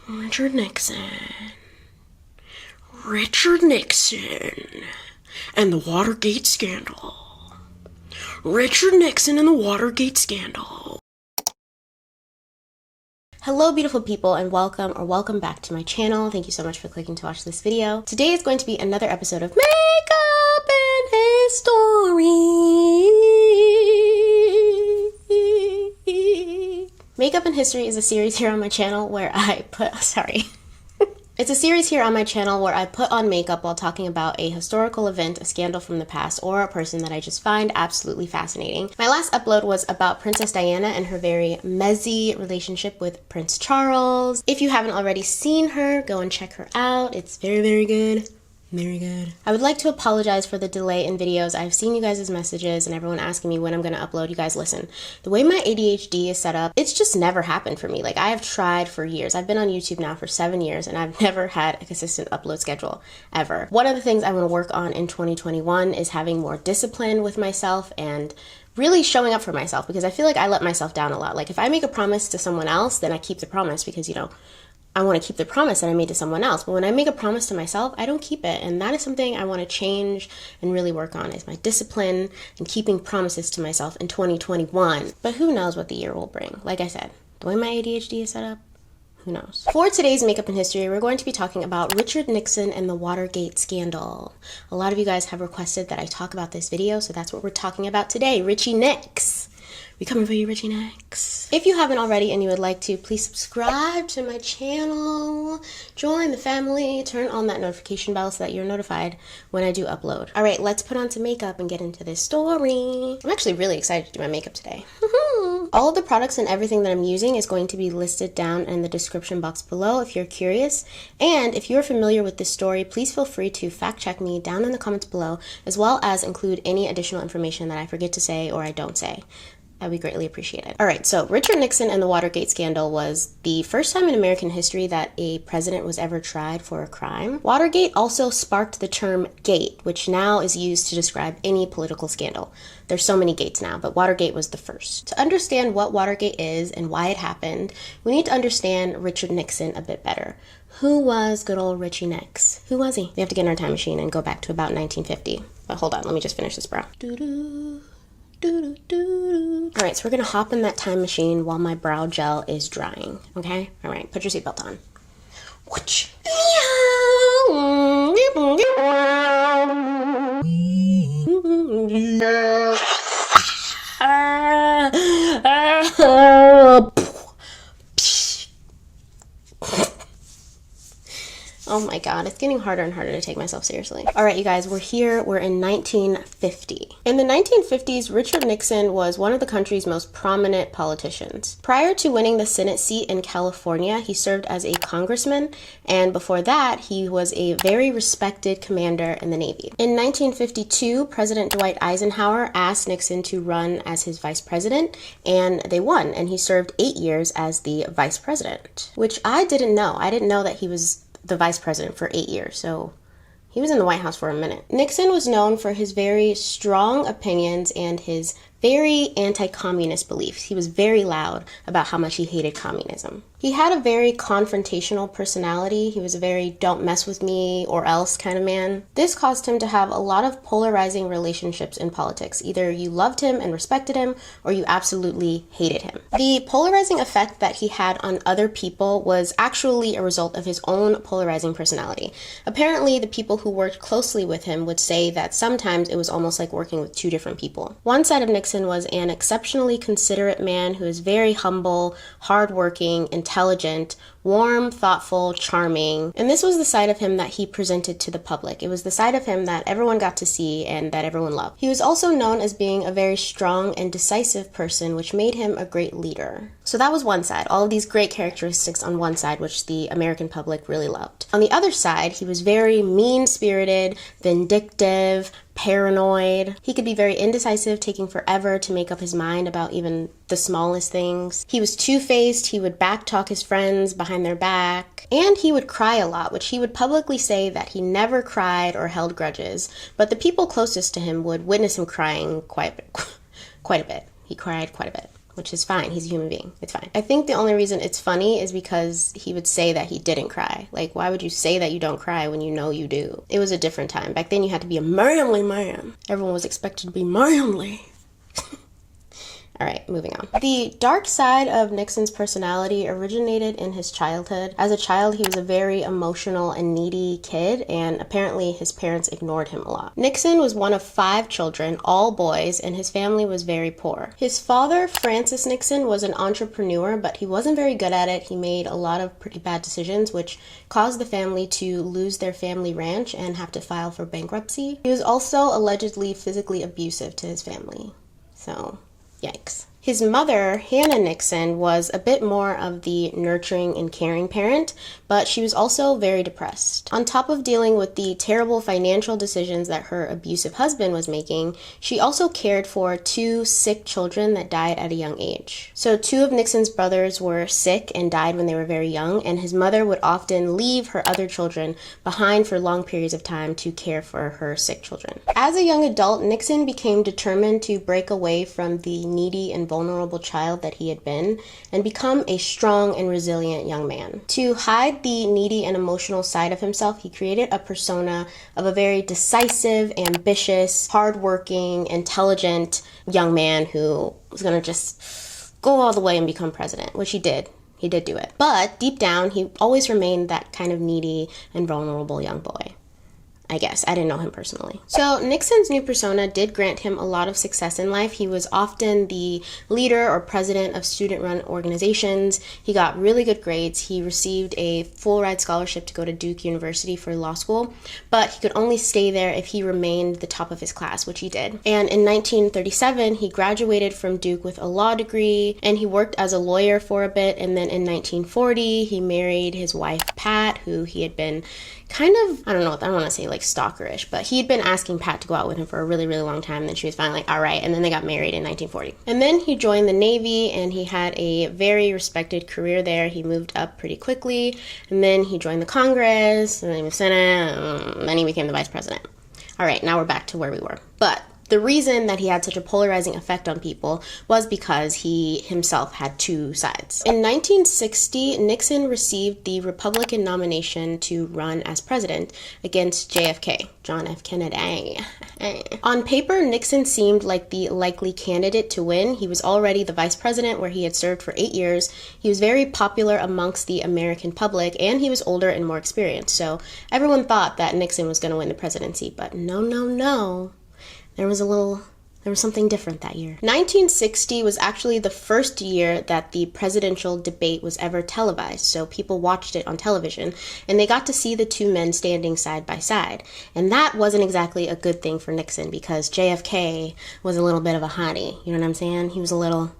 Richard Nixon. Richard Nixon and the Watergate scandal. Richard Nixon and the Watergate scandal. Hello beautiful people, and welcome back to my channel. Thank you so much for clicking to watch this video. Today is going to be another episode of Makeup and History. Makeup and History is a series here on my channel where I put, It's a series here on my channel where I put on makeup while talking about a historical event, a scandal from the past, or a person that I just find absolutely fascinating. My last upload was about Princess Diana and her very messy relationship with Prince Charles. If you haven't already seen her, go and check her out. It's very, very good. Very good. I would like to apologize for the delay in videos. I've seen you guys' messages and everyone asking me when I'm going to upload. You guys, listen, the way my ADHD is set up, it's just never happened for me. Like, I have tried for years. I've been on YouTube now for 7 years and I've never had a consistent upload schedule ever. One of the things I want to work on in 2021 is having more discipline with myself and really showing up for myself, because I feel like I let myself down a lot. Like, if I make a promise to someone else, then I keep the promise because, you know, I want to keep the promise that I made to someone else. But when I make a promise to myself, I don't keep it. And that is something I want to change and really work on, is my discipline and keeping promises to myself in 2021. But who knows what the year will bring? Like I said, the way my ADHD is set up, who knows? For today's Makeup and History, we're going to be talking about Richard Nixon and the Watergate scandal. A lot of you guys have requested that I talk about this video, so that's what we're talking about today. Richie Nix. We coming for you, Richie Nix. If you haven't already and you would like to, please subscribe to my channel, join the family, turn on that notification bell so that you're notified when I do upload. All right, let's put on some makeup and get into this story. I'm actually really excited to do my makeup today. All of the products and everything that I'm using is going to be listed down in the description box below if you're curious. And if you're familiar with this story, please feel free to fact check me down in the comments below, as well as include any additional information that I forget to say or I don't say. That would be greatly appreciated. All right, so Richard Nixon and the Watergate scandal was the first time in American history that a president was ever tried for a crime. Watergate also sparked the term gate, which now is used to describe any political scandal. There's so many gates now, but Watergate was the first. To understand what Watergate is and why it happened, we need to understand Richard Nixon a bit better. Who was good old Richie Nix? Who was he? We have to get in our time machine and go back to about 1950. But hold on, let me just finish this brow. All right, so we're gonna hop in that time machine while my brow gel is drying, okay? All right, put your seatbelt on. Oh my god, it's getting harder and harder to take myself seriously. All right, you guys, we're here. We're in 1950. In the 1950s, Richard Nixon was one of the country's most prominent politicians. Prior to winning the Senate seat in California, he served as a congressman, and before that, he was a very respected commander in the Navy. In 1952, President Dwight Eisenhower asked Nixon to run as his vice president, and they won, and he served 8 years as the vice president, which I didn't know. I didn't know that he was the vice president for 8 years, so he was in the White House for a minute. Nixon was known for his very strong opinions and his very anti-communist beliefs. He was very loud about how much he hated communism. He had a very confrontational personality. He was a very don't mess with me or else kind of man. This caused him to have a lot of polarizing relationships in politics. Either you loved him and respected him, or you absolutely hated him. The polarizing effect that he had on other people was actually a result of his own polarizing personality. Apparently, the people who worked closely with him would say that sometimes it was almost like working with two different people. One side of Nixon was an exceptionally considerate man who is very humble, hardworking, intelligent, warm, thoughtful, charming. And this was the side of him that he presented to the public. It was the side of him that everyone got to see and that everyone loved. He was also known as being a very strong and decisive person, which made him a great leader. So that was one side, all of these great characteristics on one side, which the American public really loved. On the other side, he was very mean-spirited, vindictive, paranoid. He could be very indecisive, taking forever to make up his mind about even the smallest things. He was two-faced, he would backtalk his friends behind their back, and he would cry a lot, which he would publicly say that he never cried or held grudges, but the people closest to him would witness him crying quite a bit. He cried quite a bit. which is fine. He's a human being. It's fine. I think the only reason it's funny is because he would say that he didn't cry. Like, why would you say that you don't cry when you know you do? It was a different time. Back then you had to be a manly man. Everyone was expected to be manly. All right, moving on. The dark side of Nixon's personality originated in his childhood. As a child, he was a very emotional and needy kid, and apparently his parents ignored him a lot. Nixon was one of 5 children, all boys, and his family was very poor. His father, Francis Nixon, was an entrepreneur, but he wasn't very good at it. He made a lot of pretty bad decisions, which caused the family to lose their family ranch and have to file for bankruptcy. He was also allegedly physically abusive to his family. So, yikes. His mother, Hannah Nixon, was a bit more of the nurturing and caring parent, but she was also very depressed. On top of dealing with the terrible financial decisions that her abusive husband was making, she also cared for 2 sick children that died at a young age. So 2 of Nixon's brothers were sick and died when they were very young, and his mother would often leave her other children behind for long periods of time to care for her sick children. As a young adult, Nixon became determined to break away from the needy and vulnerable child that he had been and become a strong and resilient young man. To hide the needy and emotional side of himself, he created a persona of a very decisive, ambitious, hardworking, intelligent young man who was going to just go all the way and become president, which he did. He did do it. But deep down, he always remained that kind of needy and vulnerable young boy. I guess. I didn't know him personally. So Nixon's new persona did grant him a lot of success in life. He was often the leader or president of student-run organizations. He got really good grades. He received a full-ride scholarship to go to Duke University for law school, but he could only stay there if he remained the top of his class, which he did. And in 1937, he graduated from Duke with a law degree, and he worked as a lawyer for a bit, and then in 1940, he married his wife, Pat, who he had been kind of, I don't want to say like stalkerish, but he'd been asking Pat to go out with him for a really, really long time. And then she was finally like, all right. And then they got married in 1940. And then he joined the Navy and he had a very respected career there. He moved up pretty quickly. And then he joined the Congress and then the Senate. And then he became the vice president. All right, now we're back to where we were. But the reason that he had such a polarizing effect on people was because he himself had 2 sides. In 1960, Nixon received the Republican nomination to run as president against JFK, John F. Kennedy. On paper, Nixon seemed like the likely candidate to win. He was already the vice president where he had served for 8 years. He was very popular amongst the American public, and he was older and more experienced. So everyone thought that Nixon was going to win the presidency, but no. There was something different that year. 1960 was actually the first year that the presidential debate was ever televised, so people watched it on television, and they got to see the 2 men standing side by side. And that wasn't exactly a good thing for Nixon, because JFK was a little bit of a hottie, you know what I'm saying? He was a little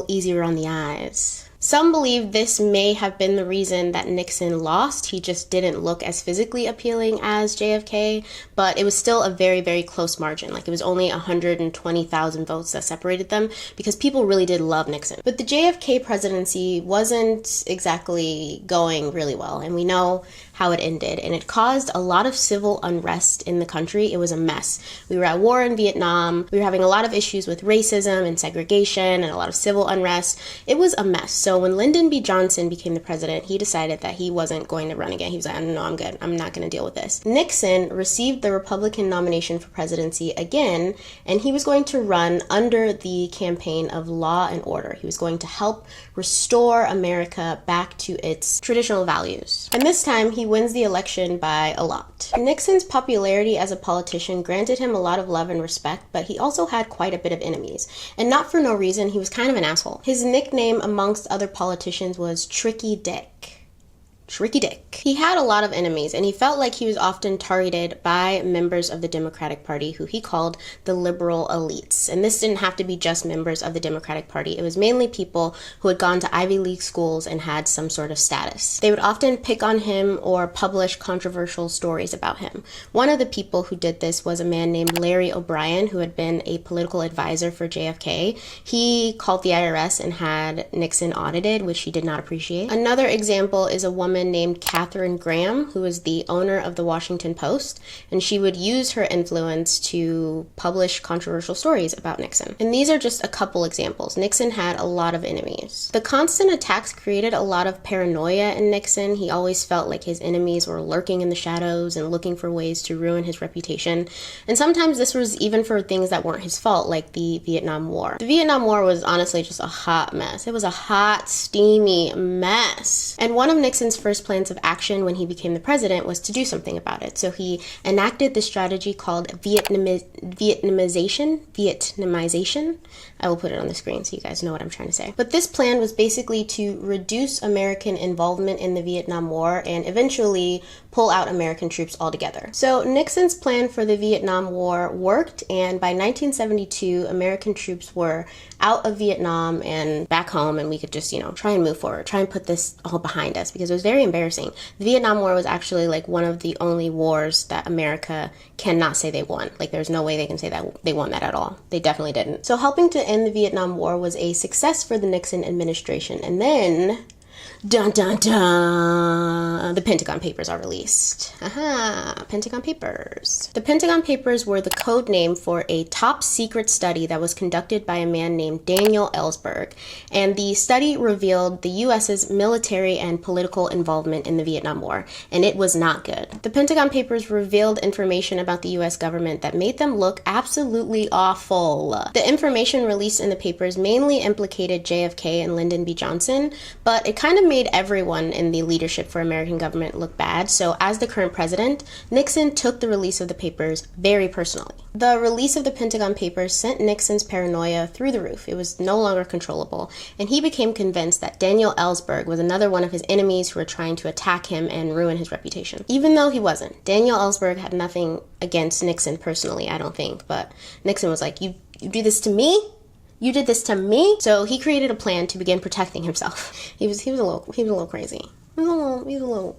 easier on the eyes. Some believe this may have been the reason that Nixon lost. He just didn't look as physically appealing as JFK, but it was still a very, very close margin. Like, it was only 120,000 votes that separated them because people really did love Nixon. But the JFK presidency wasn't exactly going really well, and we know how it ended, and it caused a lot of civil unrest in the country. It was a mess. We were at war in Vietnam. We were having a lot of issues with racism and segregation and a lot of civil unrest. It was a mess. So when Lyndon B. Johnson became the president, he decided that he wasn't going to run again. He was like, no, I'm good. I'm not going to deal with this. Nixon received the Republican nomination for presidency again, and he was going to run under the campaign of law and order. He was going to help restore America back to its traditional values. And this time, he wins the election by a lot. Nixon's popularity as a politician granted him a lot of love and respect, but he also had quite a bit of enemies. And not for no reason, he was kind of an asshole. His nickname amongst other politicians was Tricky Dick. Tricky Dick. He had a lot of enemies, and he felt like he was often targeted by members of the Democratic Party who he called the liberal elites. And this didn't have to be just members of the Democratic Party. It was mainly people who had gone to Ivy League schools and had some sort of status. They would often pick on him or publish controversial stories about him. One of the people who did this was a man named Larry O'Brien, who had been a political advisor for JFK. He called the IRS and had Nixon audited, which he did not appreciate. Another example is a woman woman named Katharine Graham, who was the owner of the Washington Post, and she would use her influence to publish controversial stories about Nixon. And these are just a couple examples. Nixon had a lot of enemies. The constant attacks created a lot of paranoia in Nixon. He always felt like his enemies were lurking in the shadows and looking for ways to ruin his reputation. And sometimes this was even for things that weren't his fault, like the Vietnam War. The Vietnam War was honestly just a hot mess. It was a hot, steamy mess. And one of Nixon's first plans of action when he became the president was to do something about it. So he enacted the strategy called Vietnamization. I will put it on the screen so you guys know what I'm trying to say. But this plan was basically to reduce American involvement in the Vietnam War and eventually pull out American troops altogether. So Nixon's plan for the Vietnam War worked, and by 1972, American troops were out of Vietnam and back home, and we could just, try and move forward, try and put this all behind us, because it was very embarrassing. The Vietnam War was actually like one of the only wars that America cannot say they won. Like, there's no way they can say that they won that at all. They definitely didn't. So helping to end the Vietnam War was a success for the Nixon administration. And then, dun dun dun, the Pentagon Papers are released. Pentagon Papers. The Pentagon Papers were the code name for a top secret study that was conducted by a man named Daniel Ellsberg. And the study revealed the US's military and political involvement in the Vietnam War, and it was not good. The Pentagon Papers revealed information about the US government that made them look absolutely awful. The information released in the papers mainly implicated JFK and Lyndon B. Johnson, but it kind of made everyone in the leadership for American government look bad. So as the current president, Nixon took the release of the papers very personally. The release of the Pentagon Papers sent Nixon's paranoia through the roof. It was no longer controllable, and he became convinced that Daniel Ellsberg was another one of his enemies who were trying to attack him and ruin his reputation. Even though he wasn't. Daniel Ellsberg had nothing against Nixon personally, I don't think, but Nixon was like, you do this to me? You did this to me? So he created a plan to begin protecting himself. He was a little crazy. He was a little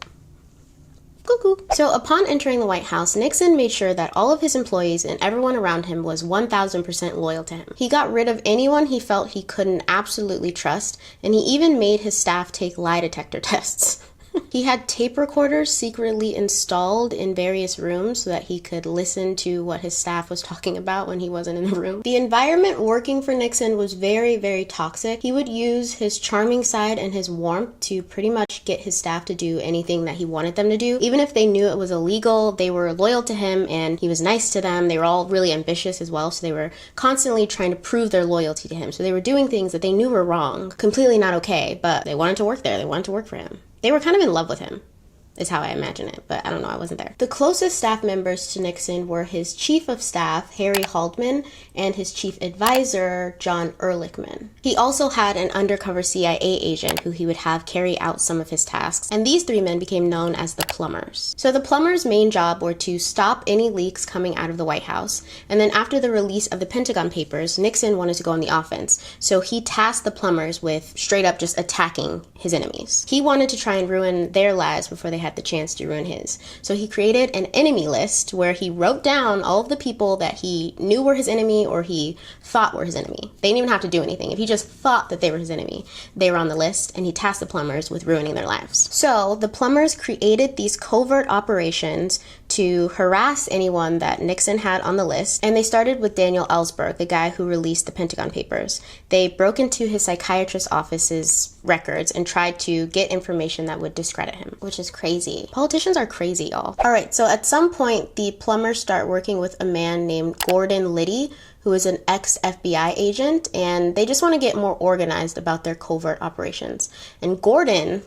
cuckoo. So upon entering the White House, Nixon made sure that all of his employees and everyone around him was 1000% loyal to him. He got rid of anyone he felt he couldn't absolutely trust, and he even made his staff take lie detector tests. He had tape recorders secretly installed in various rooms so that he could listen to what his staff was talking about when he wasn't in the room. The environment working for Nixon was very, very toxic. He would use his charming side and his warmth to pretty much get his staff to do anything that he wanted them to do. Even if they knew it was illegal, they were loyal to him and he was nice to them. They were all really ambitious as well, so they were constantly trying to prove their loyalty to him. So they were doing things that they knew were wrong, completely not okay, but they wanted to work there. They wanted to work for him. They were kind of in love with him, is how I imagine it, but I don't know, I wasn't there. The closest staff members to Nixon were his chief of staff, Harry Haldeman, and his chief advisor, John Ehrlichman. He also had an undercover CIA agent who he would have carry out some of his tasks, and these three men became known as the plumbers. So the plumbers' main job were to stop any leaks coming out of the White House, and then after the release of the Pentagon Papers, Nixon wanted to go on the offense, so he tasked the plumbers with straight up just attacking his enemies. He wanted to try and ruin their lives before they had the chance to ruin his. So he created an enemy list where he wrote down all of the people that he knew were his enemy or he thought were his enemy. They didn't even have to do anything. If he just thought that they were his enemy, they were on the list, and he tasked the plumbers with ruining their lives. So the plumbers created these covert operations to harass anyone that Nixon had on the list, and they started with Daniel Ellsberg, the guy who released the Pentagon Papers. They broke into his psychiatrist's office's records and tried to get information that would discredit him, which is crazy. Politicians are crazy, y'all. Alright, so at some point, the plumbers start working with a man named Gordon Liddy, who is an ex-FBI agent, and they just want to get more organized about their covert operations. And Gordon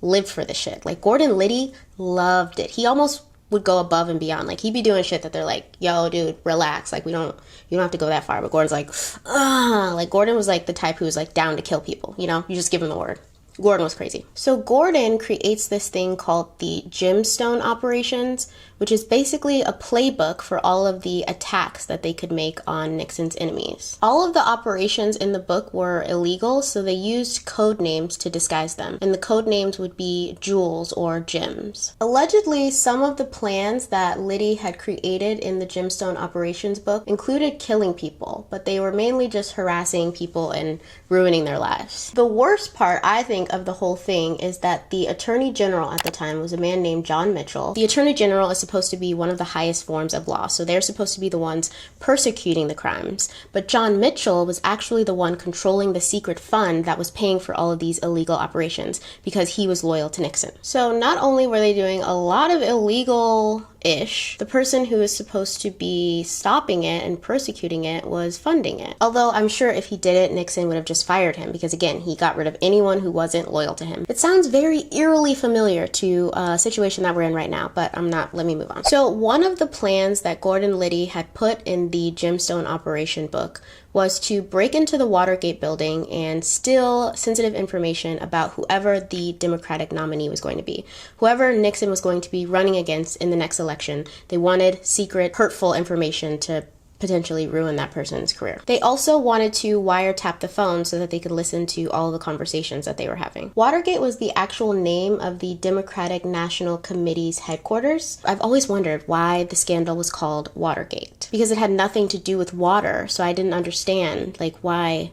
lived for this shit. Like, Gordon Liddy loved it. He almost would go above and beyond. Like, he'd be doing shit that they're like, yo, dude, relax. Like, you don't have to go that far. But Gordon's like, like, Gordon was like the type who was like down to kill people, you know? You just give him the word. Gordon was crazy. So Gordon creates this thing called the Gemstone Operations, which is basically a playbook for all of the attacks that they could make on Nixon's enemies. All of the operations in the book were illegal, so they used code names to disguise them, and the code names would be jewels or gems. Allegedly, some of the plans that Liddy had created in the Gemstone Operations book included killing people, but they were mainly just harassing people and ruining their lives. The worst part, I think, think of the whole thing is that the Attorney General at the time was a man named John Mitchell. The Attorney General is supposed to be one of the highest forms of law, so they're supposed to be the ones persecuting the crimes. But John Mitchell was actually the one controlling the secret fund that was paying for all of these illegal operations because he was loyal to Nixon. So not only were they doing a lot of illegal-ish, the person who was supposed to be stopping it and persecuting it was funding it. Although I'm sure if he did it, Nixon would have just fired him because, again, he got rid of anyone who wasn't loyal to him. It sounds very eerily familiar to a situation that we're in right now, but I'm not. Let me move on. So one of the plans that Gordon Liddy had put in the Gemstone Operation book was to break into the Watergate building and steal sensitive information about whoever the Democratic nominee was going to be. Whoever Nixon was going to be running against in the next election, they wanted secret, hurtful information to potentially ruin that person's career. They also wanted to wiretap the phone so that they could listen to all the conversations that they were having. Watergate was the actual name of the Democratic National Committee's headquarters. I've always wondered why the scandal was called Watergate, because it had nothing to do with water, so I didn't understand, like, why.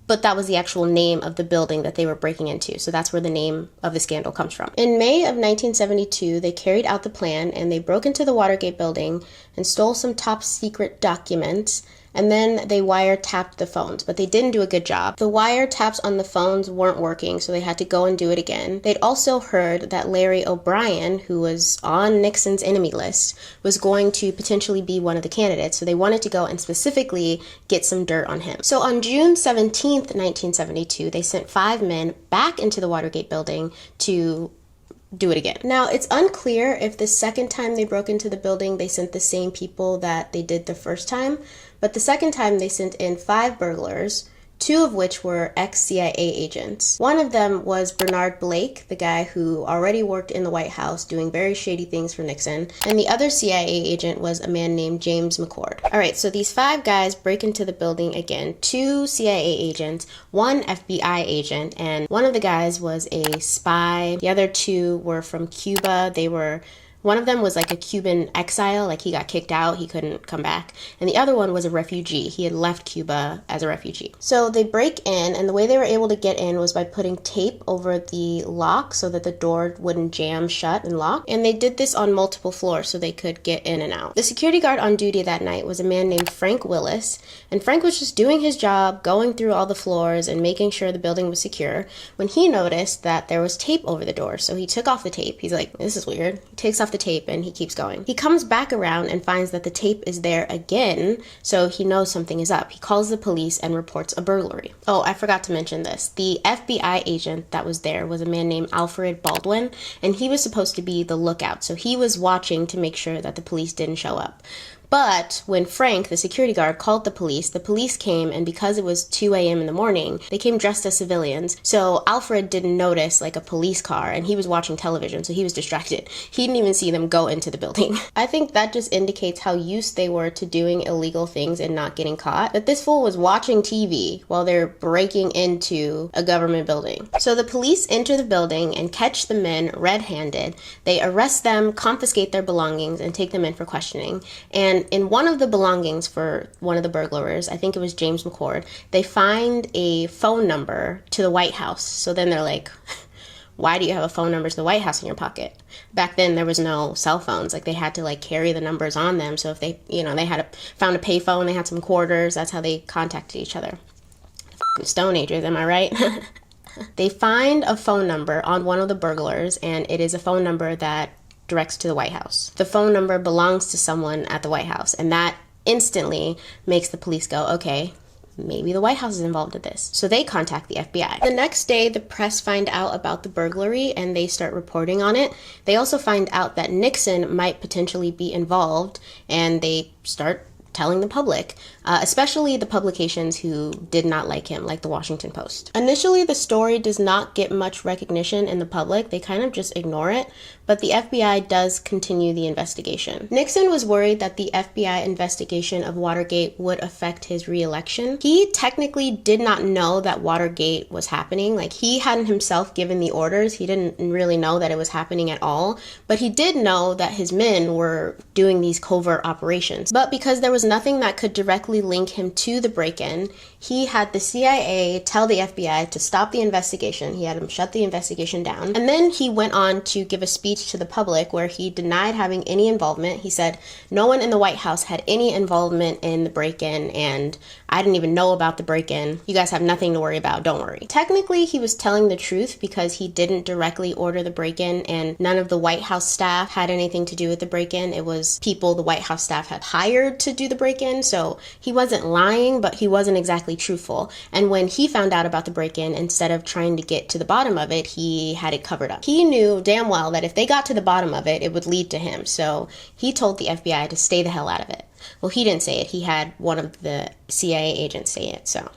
But that was the actual name of the building that they were breaking into, so that's where the name of the scandal comes from. In May of 1972, they carried out the plan and they broke into the Watergate building and stole some top secret documents, and then they wiretapped the phones, but they didn't do a good job. The wiretaps on the phones weren't working, so they had to go and do it again. They'd also heard that Larry O'Brien, who was on Nixon's enemy list, was going to potentially be one of the candidates, so they wanted to go and specifically get some dirt on him. So on June 17th, 1972, they sent 5 men back into the Watergate building to do it again. Now, it's unclear if the second time they broke into the building, they sent the same people that they did the first time, but the second time they sent in 5 burglars, 2 of which were ex-CIA agents. One of them was Bernard Blake, the guy who already worked in the White House doing very shady things for Nixon, and the other CIA agent was a man named James McCord. Alright, so these 5 guys break into the building again. 2 CIA agents, 1 FBI agent, and one of the guys was a spy. The other 2 were from Cuba. One of them was like a Cuban exile, like he got kicked out, he couldn't come back. And the other one was a refugee. He had left Cuba as a refugee. So they break in, and the way they were able to get in was by putting tape over the lock so that the door wouldn't jam shut and lock. And they did this on multiple floors so they could get in and out. The security guard on duty that night was a man named Frank Willis, and Frank was just doing his job, going through all the floors and making sure the building was secure, when he noticed that there was tape over the door. So he took off the tape. He's like, this is weird. He takes off the tape and he keeps going. He comes back around and finds that the tape is there again, so he knows something is up. He calls the police and reports a burglary. Oh, I forgot to mention this. The FBI agent that was there was a man named Alfred Baldwin, and he was supposed to be the lookout, so he was watching to make sure that the police didn't show up. But when Frank, the security guard, called the police came, and because it was 2 a.m. in the morning, they came dressed as civilians. So Alfred didn't notice like a police car, and he was watching television, so he was distracted. He didn't even see them go into the building. I think that just indicates how used they were to doing illegal things and not getting caught. That this fool was watching TV while they're breaking into a government building. So the police enter the building and catch the men red-handed. They arrest them, confiscate their belongings, and take them in for questioning. And in one of the belongings for one of the burglars, I think it was James McCord, they find a phone number to the White House. So then they're like, why do you have a phone number to the White House in your pocket? Back then, there was no cell phones. Like, they had to, like, carry the numbers on them. So if they, they found a payphone, they had some quarters, that's how they contacted each other. Stone Ages, am I right? They find a phone number on one of the burglars, and it is a phone number that directs to the White House. The phone number belongs to someone at the White House, and that instantly makes the police go, okay, maybe the White House is involved in this. So they contact the FBI. The next day, the press find out about the burglary and they start reporting on it. They also find out that Nixon might potentially be involved, and they start telling the public, especially the publications who did not like him, like the Washington Post. Initially, the story does not get much recognition in the public. They kind of just ignore it, but the FBI does continue the investigation. Nixon was worried that the FBI investigation of Watergate would affect his re-election. He technically did not know that Watergate was happening. Like, he hadn't himself given the orders. He didn't really know that it was happening at all, but he did know that his men were doing these covert operations. But because there was was nothing that could directly link him to the break-in. He had the CIA tell the FBI to stop the investigation. He had them shut the investigation down. And then he went on to give a speech to the public where he denied having any involvement. He said, no one in the White House had any involvement in the break-in, and I didn't even know about the break-in. You guys have nothing to worry about, don't worry. Technically, he was telling the truth because he didn't directly order the break-in, and none of the White House staff had anything to do with the break-in. It was people the White House staff had hired to do the break-in, so he wasn't lying, but he wasn't exactly truthful. And when he found out about the break-in, instead of trying to get to the bottom of it, he had it covered up. He knew damn well that if they got to the bottom of it, it would lead to him, so he told the FBI to stay the hell out of it. Well, he didn't say it. He had one of the CIA agents say it, so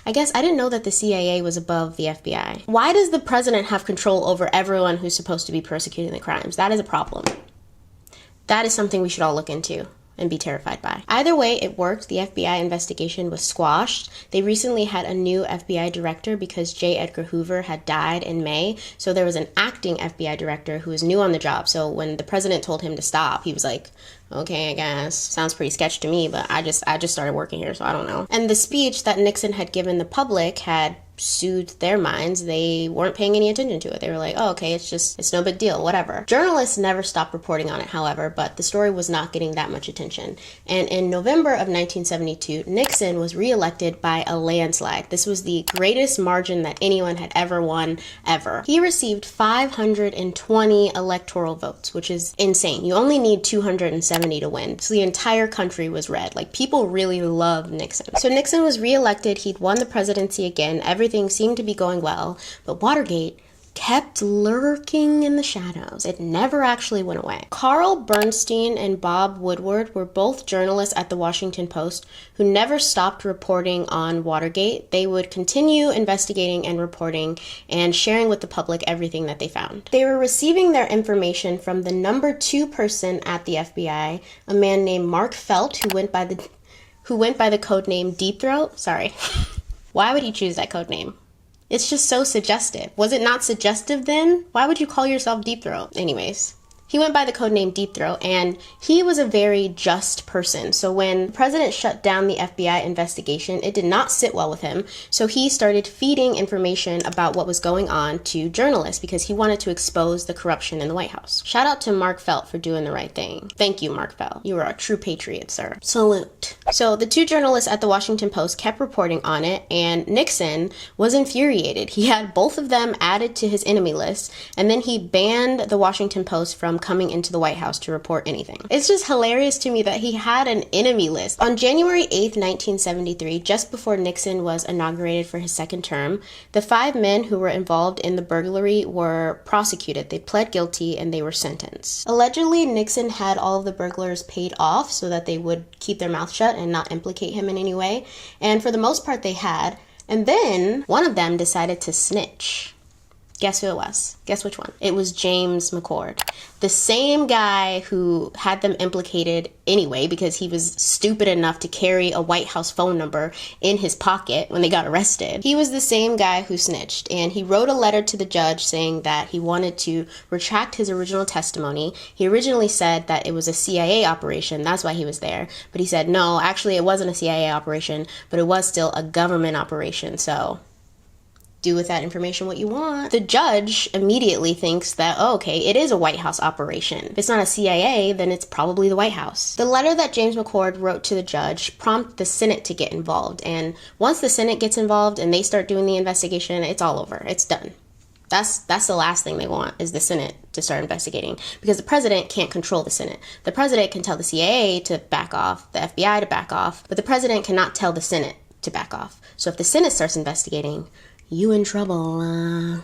I guess I didn't know that the CIA was above the FBI. Why does the president have control over everyone who's supposed to be persecuting the crimes? That is a problem. That is something we should all look into and be terrified by. Either way, it worked. The FBI investigation was squashed. They recently had a new FBI director because J. Edgar Hoover had died in May. So there was an acting FBI director who was new on the job. So when the president told him to stop, he was like, okay, I guess. Sounds pretty sketch to me, but I just started working here, so I don't know. And the speech that Nixon had given the public had soothed their minds. They weren't paying any attention to it. They were like, oh, okay, it's no big deal, whatever. Journalists never stopped reporting on it, however, but the story was not getting that much attention. And in November of 1972, Nixon was reelected by a landslide. This was the greatest margin that anyone had ever won, ever. He received 520 electoral votes, which is insane. You only need 270 to win. So the entire country was red. Like, people really loved Nixon. So Nixon was reelected. He'd won the presidency again. Everything seemed to be going well, but Watergate kept lurking in the shadows. It never actually went away. Carl Bernstein and Bob Woodward were both journalists at the Washington Post who never stopped reporting on Watergate. They would continue investigating and reporting and sharing with the public everything that they found. They were receiving their information from the number 2 person at the FBI, a man named Mark Felt, who went by the code name Deep Throat. Sorry. Why would he choose that code name? It's just so suggestive. Was it not suggestive then? Why would you call yourself Deep Throat? Anyways, he went by the codename Deep Throat, and he was a very just person. So when the president shut down the FBI investigation, it did not sit well with him. So he started feeding information about what was going on to journalists because he wanted to expose the corruption in the White House. Shout out to Mark Felt for doing the right thing. Thank you, Mark Felt. You are a true patriot, sir. Salute. So the 2 journalists at the Washington Post kept reporting on it, and Nixon was infuriated. He had both of them added to his enemy list, and then he banned the Washington Post from coming into the White House to report anything. It's just hilarious to me that he had an enemy list. On January 8th, 1973, just before Nixon was inaugurated for his second term, the 5 men who were involved in the burglary were prosecuted. They pled guilty and they were sentenced. Allegedly, Nixon had all of the burglars paid off so that they would keep their mouth shut and not implicate him in any way. And for the most part, they had. And then one of them decided to snitch. Guess who it was? Guess which one? It was James McCord. The same guy who had them implicated anyway because he was stupid enough to carry a White House phone number in his pocket when they got arrested. He was the same guy who snitched, and he wrote a letter to the judge saying that he wanted to retract his original testimony. He originally said that it was a CIA operation, that's why he was there, but he said, no, actually it wasn't a CIA operation, but it was still a government operation, so do with that information what you want. The judge immediately thinks that, oh, okay, it is a White House operation. If it's not a CIA, then it's probably the White House. The letter that James McCord wrote to the judge prompted the Senate to get involved. And once the Senate gets involved and they start doing the investigation, it's all over. It's done. That's the last thing they want, is the Senate to start investigating, because the president can't control the Senate. The president can tell the CIA to back off, the FBI to back off, but the president cannot tell the Senate to back off. So if the Senate starts investigating, you in trouble.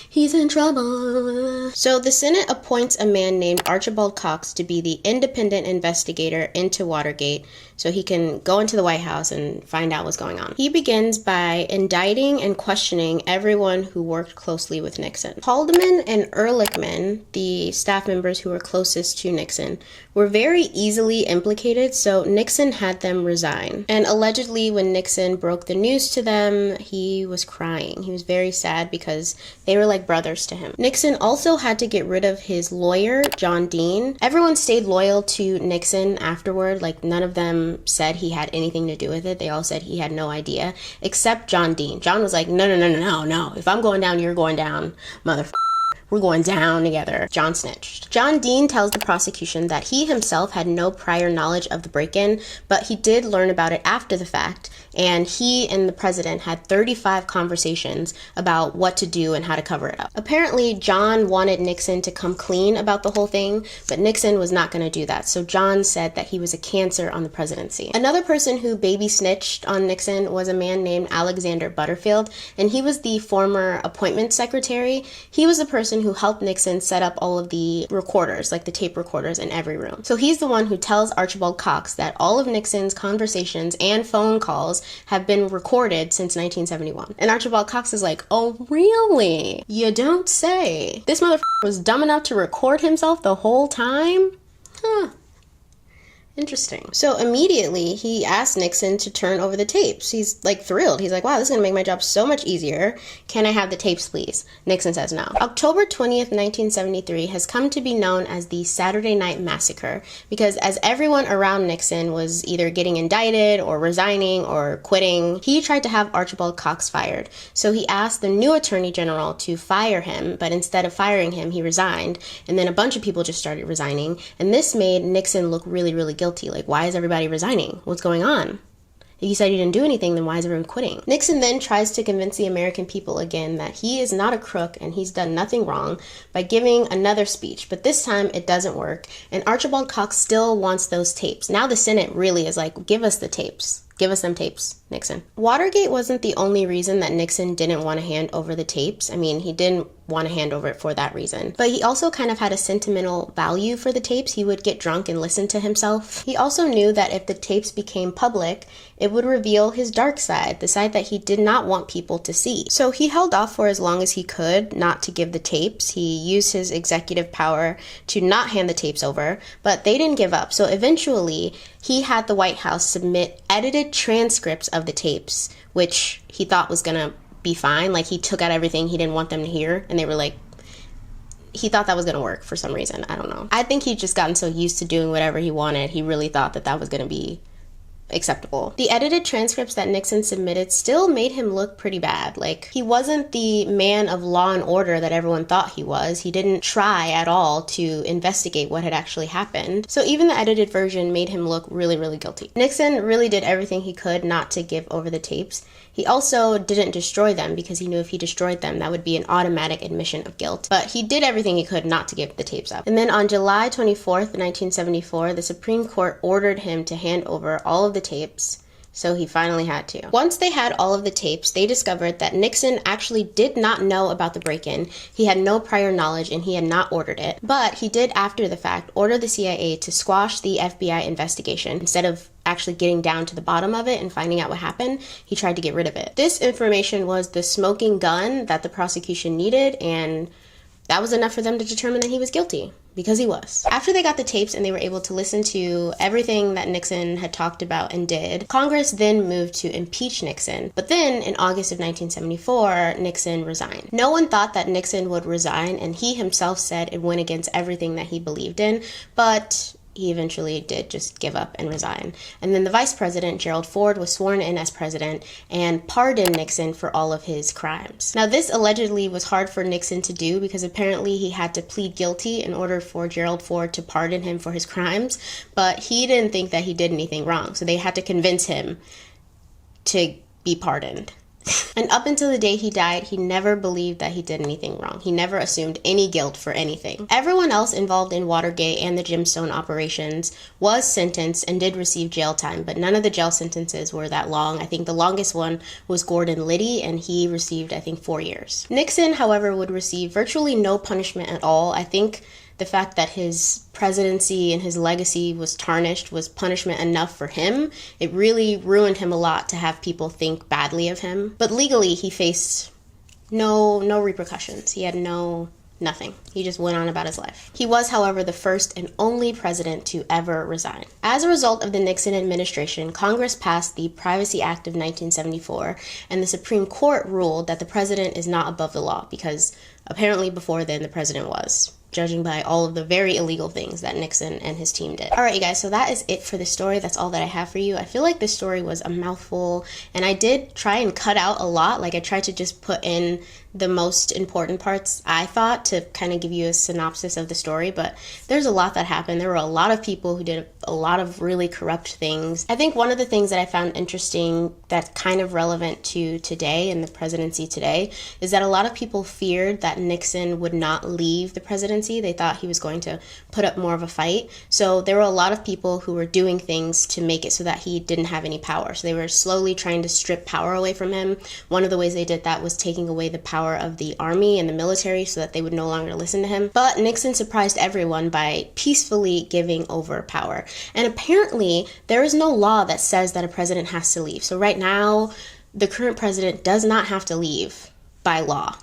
He's in trouble. So the Senate appoints a man named Archibald Cox to be the independent investigator into Watergate so he can go into the White House and find out what's going on. He begins by indicting and questioning everyone who worked closely with Nixon. Haldeman and Ehrlichman, the staff members who were closest to Nixon, were very easily implicated, so Nixon had them resign. And allegedly, when Nixon broke the news to them, he was crying. He was very sad because they They were like brothers to him. Nixon also had to get rid of his lawyer, John Dean. Everyone stayed loyal to Nixon afterward. Like, none of them said he had anything to do with it. They all said he had no idea, except John Dean. John was like, no. If I'm going down, you're going down, motherfucker. We're going down together. John snitched. John Dean tells the prosecution that he himself had no prior knowledge of the break-in, but he did learn about it after the fact, and he and the president had 35 conversations about what to do and how to cover it up. Apparently, John wanted Nixon to come clean about the whole thing, but Nixon was not going to do that, so John said that he was a cancer on the presidency. Another person who baby snitched on Nixon was a man named Alexander Butterfield, and he was the former appointment secretary. He was the person who helped Nixon set up all of the recorders, like the tape recorders in every room. So he's the one who tells Archibald Cox that all of Nixon's conversations and phone calls have been recorded since 1971. And Archibald Cox is like, oh really? You don't say. This motherfucker was dumb enough to record himself the whole time? Huh. Interesting. So immediately he asked Nixon to turn over the tapes. He's like thrilled. He's like, wow, this is gonna make my job so much easier. Can I have the tapes, please? Nixon says no. October 20th, 1973 has come to be known as the Saturday Night Massacre because as everyone around Nixon was either getting indicted or resigning or quitting, he tried to have Archibald Cox fired. So he asked the new attorney general to fire him, but instead of firing him, he resigned. And then a bunch of people just started resigning. And this made Nixon look really, really guilty. Like, why is everybody resigning? What's going on? If you said you didn't do anything, then why is everyone quitting? Nixon then tries to convince the American people again that he is not a crook and he's done nothing wrong by giving another speech, but this time it doesn't work, and Archibald Cox still wants those tapes. Now the Senate really is like, give us the tapes. Give us them tapes, Nixon. Watergate wasn't the only reason that Nixon didn't want to hand over the tapes. I mean, he didn't want to hand over it for that reason. But he also kind of had a sentimental value for the tapes. He would get drunk and listen to himself. He also knew that if the tapes became public, it would reveal his dark side, the side that he did not want people to see. So he held off for as long as he could not to give the tapes. He used his executive power to not hand the tapes over, but they didn't give up. So eventually, he had the White House submit edited transcripts of the tapes, which he thought was gonna be fine. Like, he took out everything he didn't want them to hear, and they were like, he thought that was gonna work for some reason. I don't know. I think he'd just gotten so used to doing whatever he wanted, he really thought that that was gonna be acceptable. The edited transcripts that Nixon submitted still made him look pretty bad. Like, he wasn't the man of law and order that everyone thought he was. He didn't try at all to investigate what had actually happened. So even the edited version made him look really, really guilty. Nixon really did everything he could not to give over the tapes. He also didn't destroy them because he knew if he destroyed them, that would be an automatic admission of guilt. But he did everything he could not to give the tapes up. And then on July 24th, 1974, the Supreme Court ordered him to hand over all of the tapes. So he finally had to. Once they had all of the tapes, they discovered that Nixon actually did not know about the break-in. He had no prior knowledge and he had not ordered it. But he did, after the fact, order the CIA to squash the FBI investigation. Instead of actually getting down to the bottom of it and finding out what happened, he tried to get rid of it. This information was the smoking gun that the prosecution needed, and that was enough for them to determine that he was guilty. Because he was. After they got the tapes and they were able to listen to everything that Nixon had talked about and did, Congress then moved to impeach Nixon. But then, in August of 1974, Nixon resigned. No one thought that Nixon would resign, and he himself said it went against everything that he believed in, but he eventually did just give up and resign. And then the vice president, Gerald Ford, was sworn in as president and pardoned Nixon for all of his crimes. Now, this allegedly was hard for Nixon to do because apparently he had to plead guilty in order for Gerald Ford to pardon him for his crimes, but he didn't think that he did anything wrong, so they had to convince him to be pardoned. And up until the day he died, he never believed that he did anything wrong. He never assumed any guilt for anything. Everyone else involved in Watergate and the Gemstone Operations was sentenced and did receive jail time, but none of the jail sentences were that long. I think the longest one was Gordon Liddy, and he received, I think, 4 years. Nixon, however, would receive virtually no punishment at all. I think the fact that his presidency and his legacy was tarnished was punishment enough for him. It really ruined him a lot to have people think badly of him. But legally, he faced no repercussions. He had no Nothing. He just went on about his life. He was, however, the first and only president to ever resign. As a result of the Nixon administration, Congress passed the Privacy Act of 1974, and the Supreme Court ruled that the president is not above the law, because apparently before then the president was, judging by all of the very illegal things that Nixon and his team did. Alright, you guys, so that is it for this story. That's all that I have for you. I feel like this story was a mouthful, and I did try and cut out a lot. Like, I tried to just put in the most important parts, I thought, to kind of give you a synopsis of the story, but there's a lot that happened. There were a lot of people who did a lot of really corrupt things. I think one of the things that I found interesting that's kind of relevant to today and the presidency today is that a lot of people feared that Nixon would not leave the presidency. They thought he was going to put up more of a fight. So there were a lot of people who were doing things to make it so that he didn't have any power. So they were slowly trying to strip power away from him. One of the ways they did that was taking away the power of the army and the military so that they would no longer listen to him. But Nixon surprised everyone by peacefully giving over power. And apparently there is no law that says that a president has to leave. So right now, the current president does not have to leave by law.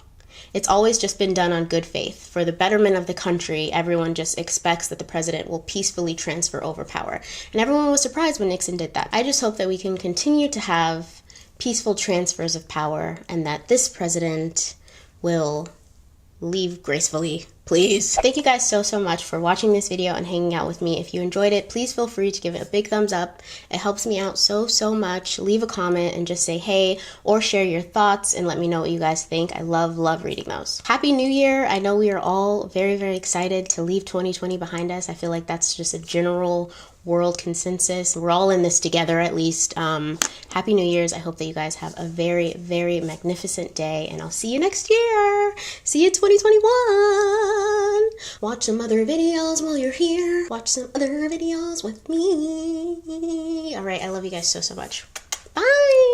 It's always just been done on good faith. For the betterment of the country, everyone just expects that the president will peacefully transfer over power. And everyone was surprised when Nixon did that. I just hope that we can continue to have peaceful transfers of power and that this president will leave gracefully, please. Thank you guys so much for watching this video and hanging out with me. If you enjoyed it, please feel free to give it a big thumbs up. It helps me out so much. Leave a comment and just say hey, or share your thoughts and let me know what you guys think. I love reading those. Happy New Year. I know we are all very excited to leave 2020 behind us. I feel like that's just a general world consensus. We're all in this together, at least. Happy New Year's. I hope that you guys have a very magnificent day, and I'll see you next year. See you 2021. Watch some other videos while you're here. Watch some other videos with me. All right, I love you guys so much. Bye.